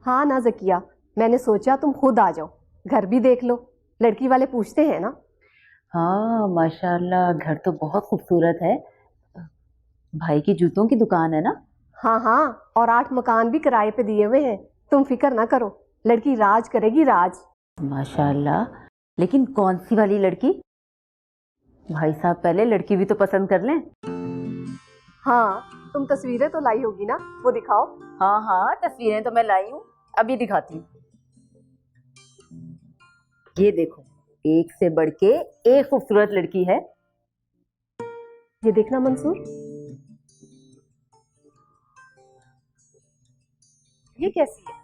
हाँ ना जकिया, मैंने सोचा तुम खुद आ जाओ, घर भी देख लो। लड़की वाले पूछते हैं ना। हाँ माशाल्लाह, घर तो बहुत खूबसूरत है। भाई की जूतों की दुकान है ना? हाँ हाँ, और 8 मकान भी किराए पे दिए हुए हैं। तुम फिक्र ना करो, लड़की राज करेगी, राज। माशाल्लाह। लेकिन कौन सी वाली लड़की? भाई साहब पहले लड़की भी तो पसंद कर लें। हाँ, तुम तस्वीरें तो लाई होगी ना, वो दिखाओ। हाँ हाँ, तस्वीरें तो मैं लाई हूँ, अभी दिखाती हूँ। ये देखो, एक से बढ़ के एक खूबसूरत लड़की है। ये देखना मंसूर, ये कैसी है?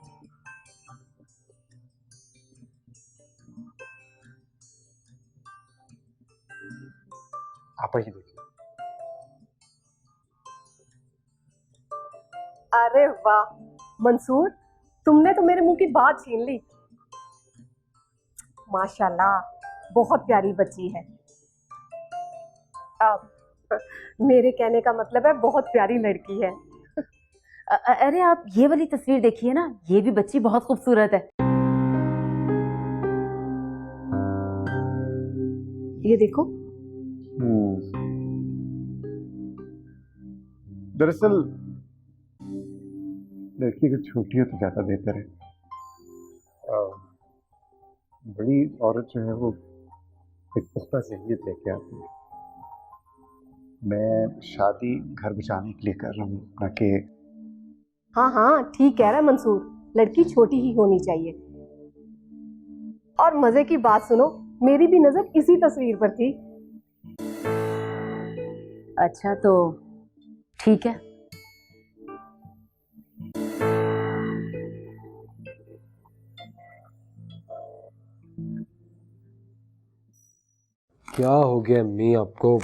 आप ही देखिए। अरे वाह मंसूर, तुमने तो मेरे मुंह की बात छीन ली। माशाल्लाह, बहुत प्यारी बच्ची है। अब मेरे कहने का मतलब है बहुत प्यारी लड़की है। अरे आप ये वाली तस्वीर देखिए ना, ये भी बच्ची बहुत खूबसूरत है। ये देखो। दरअसल लड़की अगर छोटी हो तो ज्यादा बेहतर है। बड़ी औरत जो है वो एक पुख्ता ज़हनियत लेके आती है। मैं शादी घर बचाने के लिए कर रहा हूँ, ना कि हाँ हाँ, ठीक कह रहा है मंसूर, लड़की छोटी ही होनी चाहिए। और मजे की बात सुनो, मेरी भी नजर इसी तस्वीर पर थी। अच्छा तो ठीक है। क्या हो गया अम्मी आपको?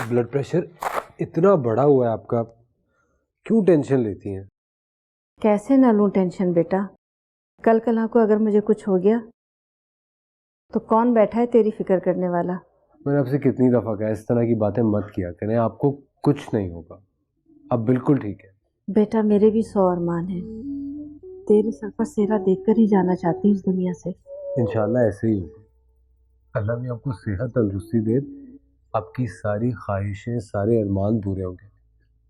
ब्लड प्रेशर इतना बढ़ा हुआ है आपका, क्यों टेंशन लेती हैं? कैसे ना लूं टेंशन बेटा, कल कल को अगर मुझे कुछ हो गया तो कौन बैठा है तेरी फिक्र करने वाला। मैंने आपसे कितनी दफ़ा कहा इस तरह की बातें मत किया करें, आपको कुछ नहीं होगा, अब बिल्कुल ठीक है। बेटा मेरे भी 100 अरमान है, तेरे सर पर सेहरा देखकर ही जाना चाहती हूँ इस दुनिया से। इंशाल्लाह ऐसे ही होगा। अल्लाह भी आपको सेहत तंदुरुस्ती दे, आपकी सारी ख्वाहिशें सारे अरमान पूरे होंगे।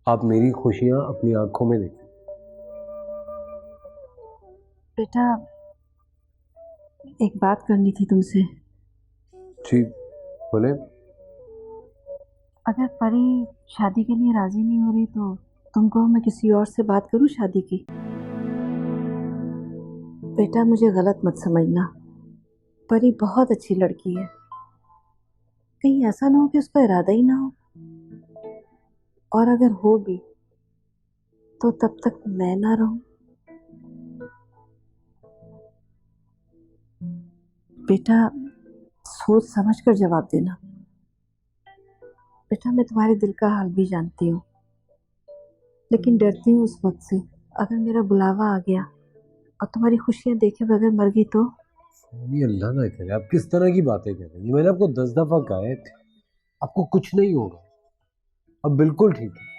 आप मेरी खुशियाँ अपनी आंखों में देखें। बेटा एक बात करनी थी तुमसे। जी बोले। अगर परी शादी के लिए राजी नहीं हो रही तो तुम कहो मैं किसी और से बात करूं शादी की। बेटा मुझे गलत मत समझना, परी बहुत अच्छी लड़की है, कहीं ऐसा ना हो कि उसका इरादा ही ना हो, और अगर हो भी तो तब तक मैं ना रहूं। बेटा सोच समझ कर जवाब देना। बेटा मैं तुम्हारे दिल का हाल भी जानती हूँ, लेकिन डरती हूँ उस वक्त से, अगर मेरा बुलावा आ गया और तुम्हारी खुशियां देखे बगैर मर गई तो। ये अल्लाह ना करे, आप किस तरह की बातें कर रही हैं? मैंने आपको 10 दफ़ा कहा है आपको कुछ नहीं होगा, अब बिल्कुल ठीक है।